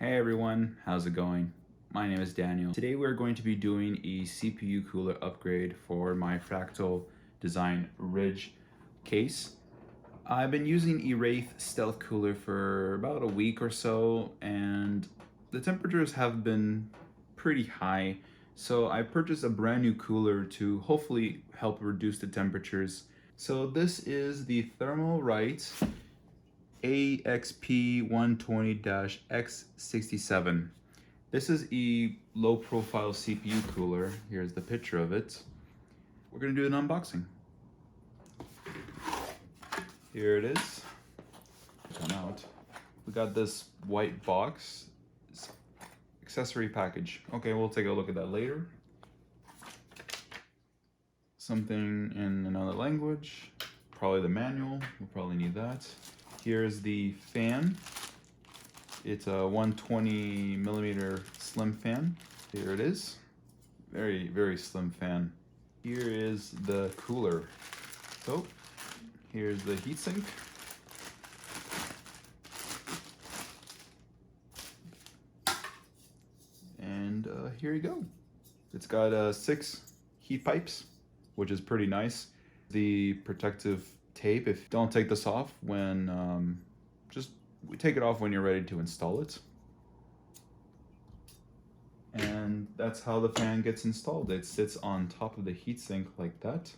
Hey everyone, how's it going? My name is Daniel. Today we're going to be doing a CPU cooler upgrade for my Fractal Design Ridge case. I've been using a wraith stealth cooler for about a week or so, and the temperatures have been pretty high. So I purchased a brand new cooler to hopefully help reduce the temperatures. So this is the Thermalright AXP120-X67. This is a low profile CPU cooler. Here's the picture of it. We're gonna do an unboxing. Here it is. Come out. We got this white box, accessory package. Okay, we'll take a look at that later. Something in another language, probably the manual. We'll probably need that. Here's the fan. It's a 120 millimeter slim fan. Here it is. Very, very slim fan. Here is the cooler. So here's the heatsink. And here you go. It's got 6 heat pipes, which is pretty nice. The protective tape, if don't take this off when just take it off when you're ready to install it. And that's how the fan gets installed. It sits on top of the heatsink like that.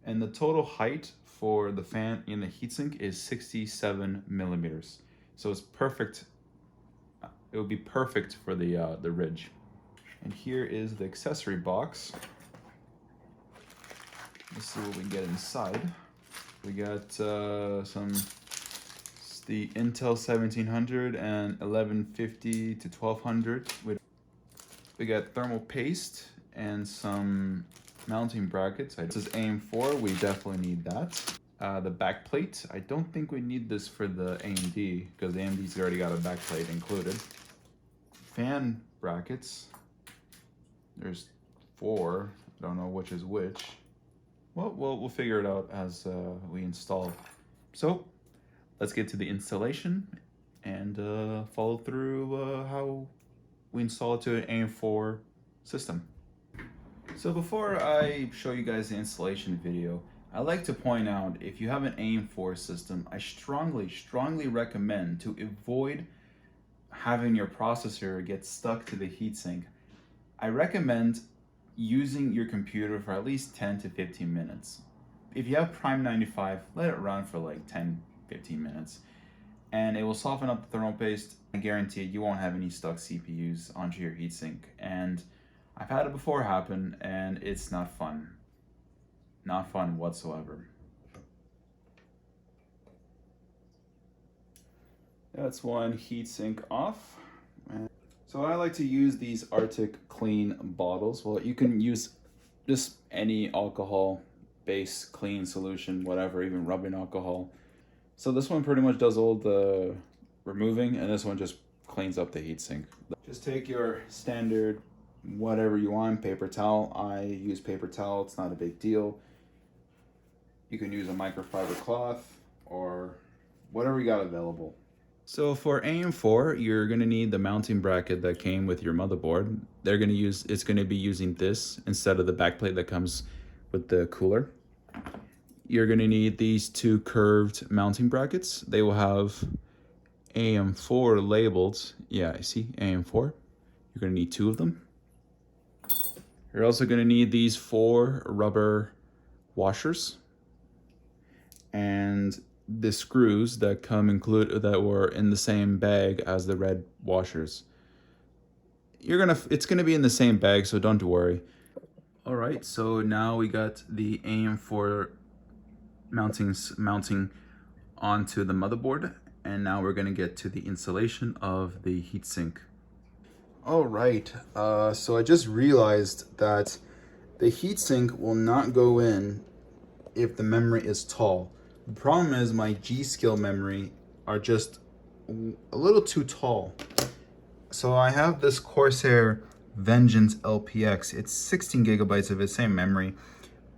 And the total height for the fan in the heatsink is 67 millimeters. So it's perfect. It would be perfect for the Ridge. And here is the accessory box. Let's see what we get inside. We got the Intel 1700 and 1150 to 1200. We got thermal paste and some mounting brackets. This is AM4, we definitely need that. The back plate, I don't think we need this for the AMD because the AMD's already got a back plate included. Fan brackets, there's 4, I don't know which is which. Well, we'll figure it out as we install. So let's get to the installation and follow through how we install it to an AM4 system. So before I show you guys the installation video, I like to point out if you have an AM4 system, I strongly recommend to avoid having your processor get stuck to the heatsink. I recommend using your computer for at least 10 to 15 minutes. If you have Prime 95, let it run for like 10-15 minutes and it will soften up the thermal paste. I guarantee you won't have any stuck CPUs onto your heatsink. And I've had it before happen and it's not fun. Not fun whatsoever. That's one heatsink off. So I like to use these Arctic Clean bottles. Well, you can use just any alcohol-based clean solution, whatever, even rubbing alcohol. So this one pretty much does all the removing, and this one just cleans up the heatsink. Just take your standard, whatever you want, paper towel. I use paper towel, it's not a big deal. You can use a microfiber cloth or whatever you got available. So for AM4, you're gonna need the mounting bracket that came with your motherboard. It's gonna be using this instead of the backplate that comes with the cooler. You're gonna need these 2 curved mounting brackets. They will have AM4 labeled. Yeah, I see, AM4. You're gonna need 2 of them. You're also gonna need these 4 rubber washers. And the screws that that were in the same bag as the red washers. It's gonna be in the same bag, so don't worry. All right, so now we got the AM4 mounting onto the motherboard, and now we're gonna get to the installation of the heatsink. All right, so I just realized that the heatsink will not go in if the memory is tall. The problem is my G-Skill memory are just a little too tall. So I have this Corsair Vengeance LPX. It's 16 gigabytes of the same memory.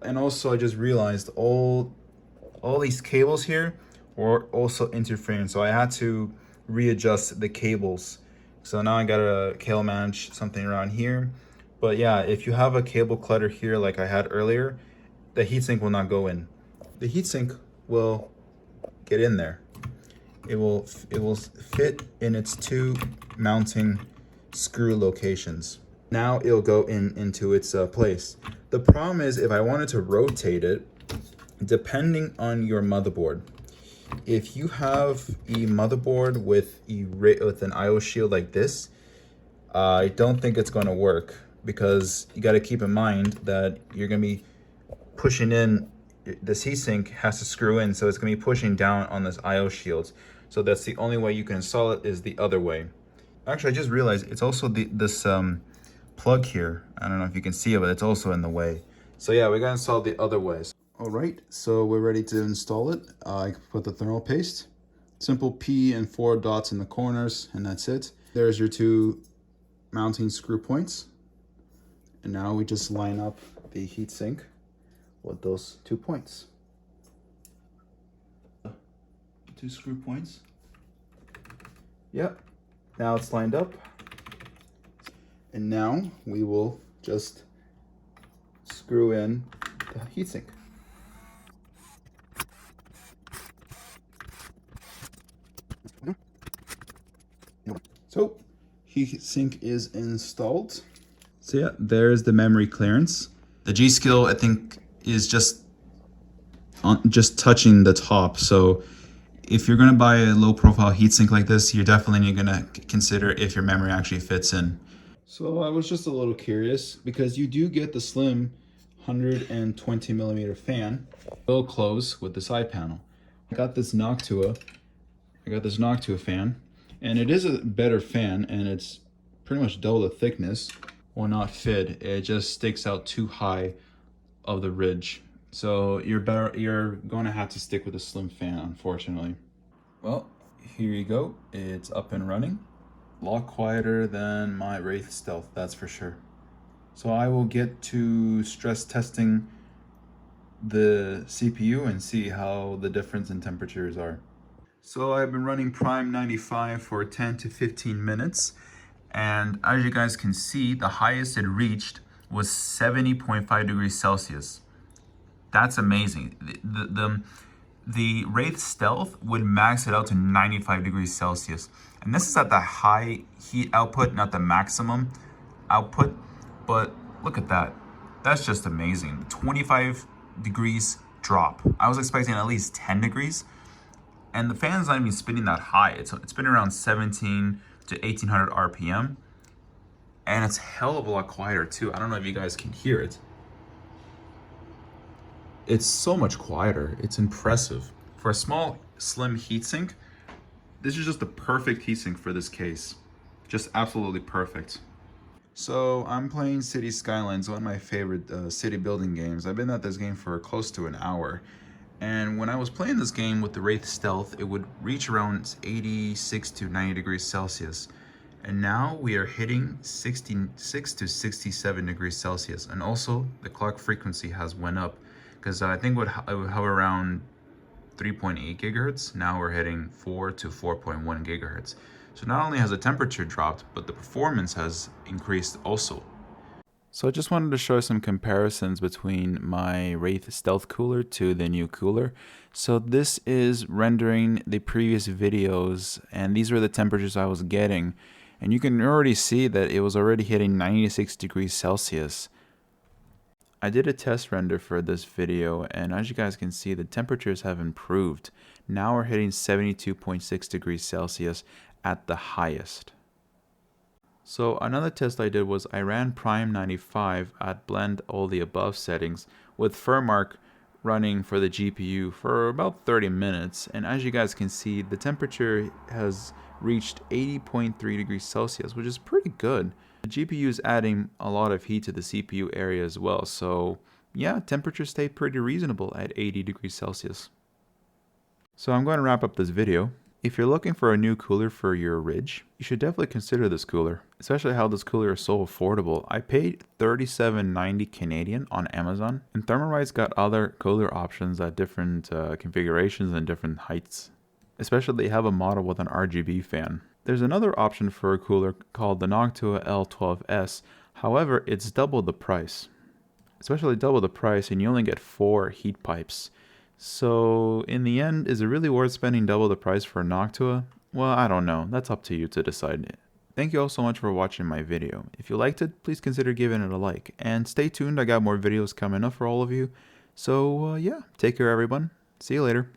And also I just realized all these cables here were also interfering. So I had to readjust the cables So now I gotta cable manage something around here. But yeah, if you have a cable clutter here like I had earlier, the heatsink will not go in. The heatsink will get in there. It will fit in its two mounting screw locations. Now it'll go into its place. The problem is if I wanted to rotate it, depending on your motherboard, if you have a motherboard with an IO shield like this, I don't think it's going to work, because you got to keep in mind that you're going to be pushing in. This heatsink has to screw in, so it's going to be pushing down on this IO shield. So that's the only way you can install it, is the other way. Actually, I just realized it's also this plug here. I don't know if you can see it, but it's also in the way. So yeah, we got to install the other ways. All right, so we're ready to install it. I put the thermal paste, simple P and 4 dots in the corners, and that's it. There's your two mounting screw points. And now we just line up the heatsink with those 2 points. 2 screw points. Yep, now it's lined up. And now we will just screw in the heatsink. So, heatsink is installed. So yeah, there's the memory clearance. The G-Skill, I think, is just touching the top. So if you're gonna buy a low profile heatsink like this, you're definitely gonna consider if your memory actually fits in. So I was just a little curious, because you do get the slim 120mm fan. Will close with the side panel. I got this Noctua fan, and it is a better fan, and it's pretty much double the thickness. Will not fit. It just sticks out too high of the ridge. So you're going to have to stick with a slim fan, unfortunately. Well, here you go. It's up and running. A lot quieter than my Wraith Stealth, that's for sure. So I will get to stress testing the CPU and see how the difference in temperatures are. So I've been running Prime 95 for 10 to 15 minutes. And as you guys can see, the highest it reached was 70.5 degrees Celsius. That's amazing. The Wraith Stealth would max it out to 95 degrees Celsius. And this is at the high heat output, not the maximum output. But look at that. That's just amazing. 25 degrees drop. I was expecting at least 10 degrees. And the fan's not even spinning that high. It's spinning around 17 to 1800 RPM. And it's a hell of a lot quieter too. I don't know if you guys can hear it. It's so much quieter. It's impressive. For a small, slim heatsink, this is just the perfect heatsink for this case. Just absolutely perfect. So I'm playing City Skylines, one of my favorite city building games. I've been at this game for close to an hour. And when I was playing this game with the Wraith Stealth, it would reach around 86 to 90 degrees Celsius. And now we are hitting 66 to 67 degrees Celsius. And also the clock frequency has went up, because I think it would hover around 3.8 gigahertz. Now we're hitting 4 to 4.1 gigahertz. So not only has the temperature dropped, but the performance has increased also. So I just wanted to show some comparisons between my Wraith Stealth cooler to the new cooler. So this is rendering the previous videos, and these were the temperatures I was getting. And you can already see that it was already hitting 96 degrees Celsius. I did a test render for this video, and as you guys can see, the temperatures have improved. Now we're hitting 72.6 degrees Celsius at the highest. So another test I did was I ran Prime 95 at blend all the above settings with Firmark running for the GPU for about 30 minutes. And as you guys can see, the temperature has reached 80.3 degrees Celsius, which is pretty good. The GPU is adding a lot of heat to the CPU area as well. So yeah, temperatures stay pretty reasonable at 80 degrees Celsius. So I'm going to wrap up this video. If you're looking for a new cooler for your Ridge, you should definitely consider this cooler, especially how this cooler is so affordable. I paid $37.90 Canadian on Amazon, and Thermalright's got other cooler options at different configurations and different heights. Especially they have a model with an RGB fan. There's another option for a cooler called the Noctua L12S. However, it's double the price. Especially double the price, and you only get 4 heat pipes. So in the end, is it really worth spending double the price for a Noctua? Well, I don't know. That's up to you to decide. Thank you all so much for watching my video. If you liked it, please consider giving it a like. And stay tuned, I got more videos coming up for all of you. So yeah, take care everyone. See you later.